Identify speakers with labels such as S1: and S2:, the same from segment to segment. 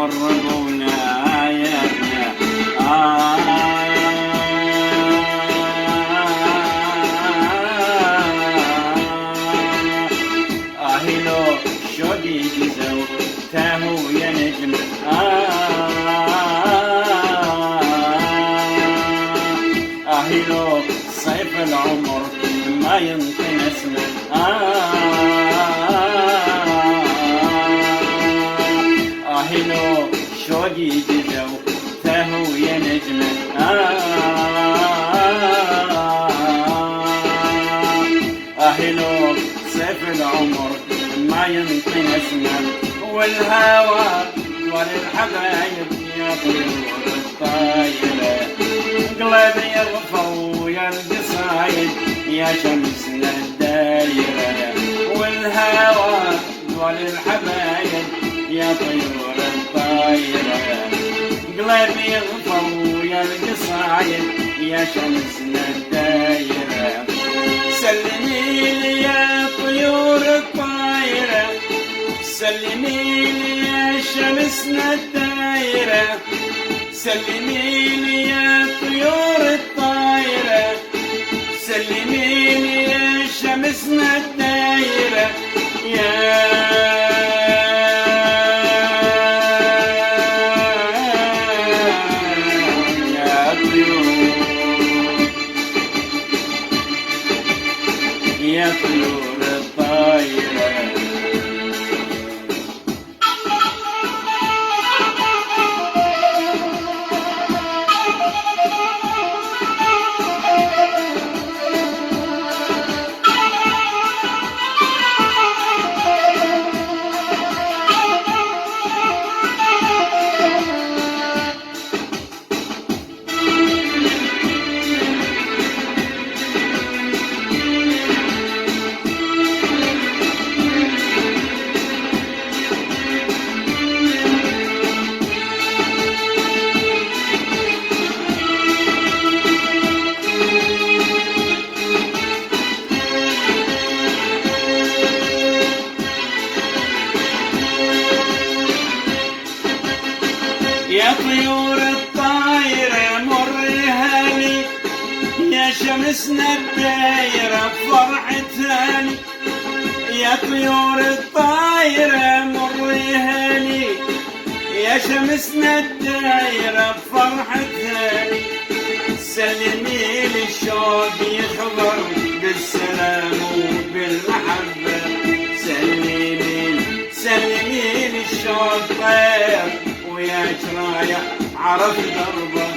S1: وربونا يا ابنا لو شوقي جزو تاهو يا نجم لو صيف العمر ما ينطي نسمه لو شوقي جزو تاهو يا نجم لو صيف العمر ما ينطي نسمه والهوى وللحبايب يا طيور الطايره قلبي يغفر ويا القصايد يا شمسنا الدايره والهوى وللحبايب يا طيور الطايره قلبي يغفر ويا القصايد يا شمسنا الدايره سلمي لي يا طيور الطايره سلمي لي يا شمسنا الدايره سلمي لي يا طيور الطايره سلمي لي يا شمسنا الدايره يا طيور يا طيور الطايره يا طيور الطايرة مريها لي يا شمسنا الدايرة بفرحتها لي يا طيور الطايرة مريها لي يا شمسنا الدايرة بفرحتها لي سلمي لي الشوق يخبر بالسلام وبالمحبة سلمي لي الشوق طير ويا جرايح عرف دربه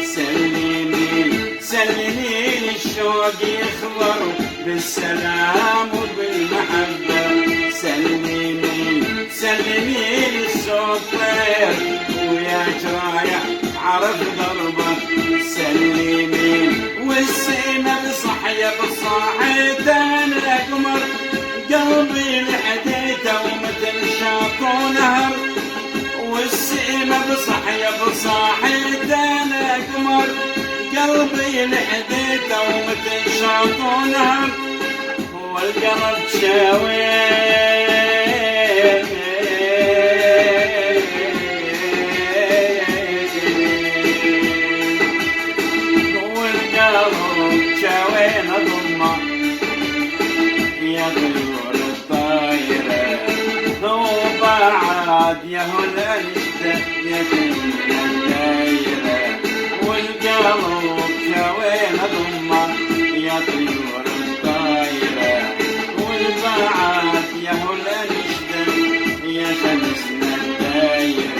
S1: سلمي لي الشوق يخضر بالسلام وبالمحبة سلمي لي الشوق طير ويا جرايح عرف دربه سلمي والسيمة بصحية بصاحته الأقمر قلبي لحديته ومثل شاطو نهر والسيمة بصحية بصاحته الأقمر قلبي لحديته ومثل شاطو نهر والقلب شاوين شاوين ضمه يا طيور الطايرة وبعد يا هو الأنشدة يا طيور الدايرة والقلب شاوين ضمه يا طيور الطايرة والبعد يا هو الأنشدة يا شمسنا الدايرة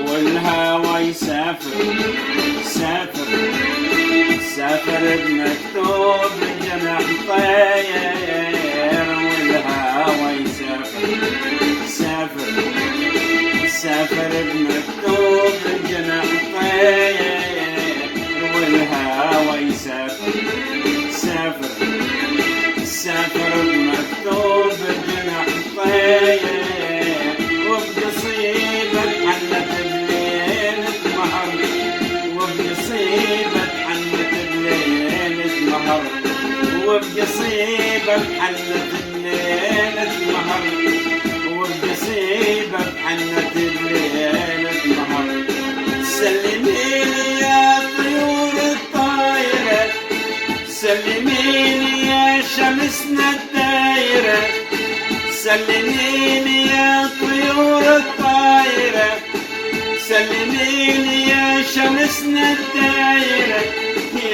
S1: والهوى يسافر سافر بمكتوب بجناح طير والهوى سافر بمكتوب بجناح طير والهوى سافر بمكتوب بجناح طير وبقصيبة حلت بليلة مهر وبقصيبة حلت بليلة مهر وبقصيبة حلت بليلة مهر سلميني يا طيور الطايرة، سلميني يا شمسنا الدايرة،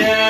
S1: يا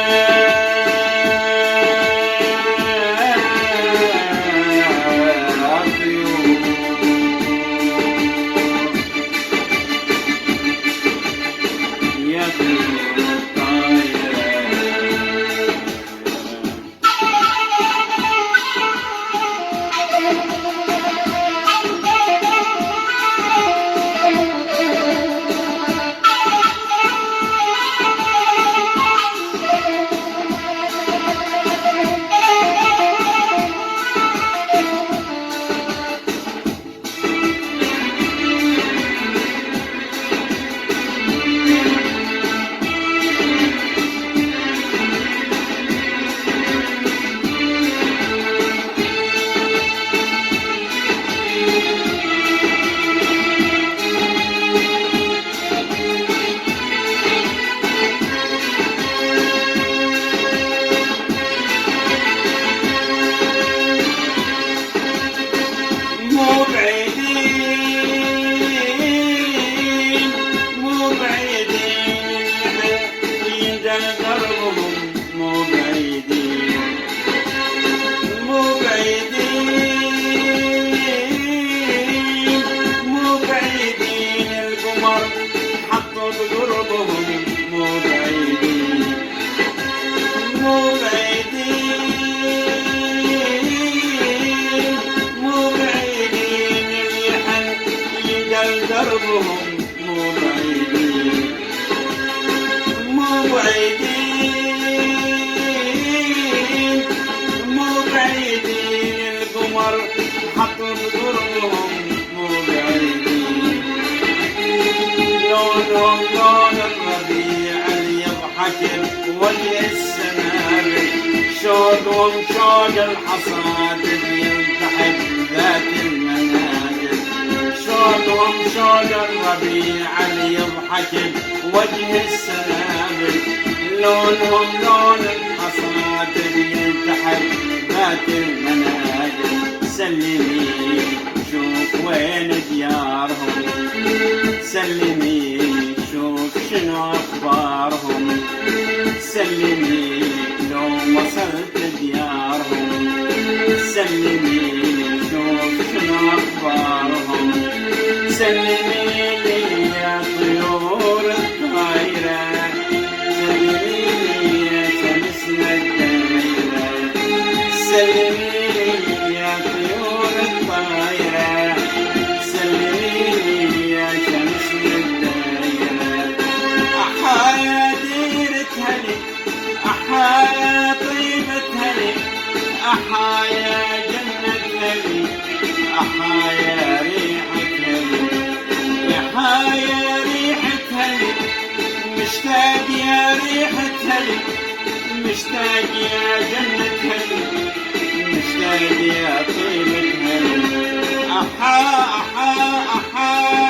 S1: دربهم مو بعيدين، مو بعيدين، مو بعيدين، القمر حطوا بدربهم مو بعيدين، لونهم لون الربيع اللي يضحك بوجه السنابل، شوقهم شوق الحصاد بيلتحق ذات المنازل، شوقهم شوق الربيع اللي يضحك بوجه السنابل، لونهم لون الحصاد بيلتحق ذات المنازل، سلمي شوف وين ديارهم، سلمي شوف شنو اخبارهم، سلمي لو وصلت ديارهم، سلمي شوف شنو اخبارهم، سلمي لي يا طيور الطايرة، سلمي لي يا شمسنا الدايرة، سلمي لي يا طيور الطايرة، سلمي لي يا شمسنا الدايرة، أحايا ديرة هلي، أحايا طيبة هلي، أحايا جنة هلي، أحايا ريحة هلي، أحايا ريحة هلي، مشتاق يا ريحة هلي، مشتاق يا جنة هلي، مشتاق يا طيبة هلي، أحا أحا أحا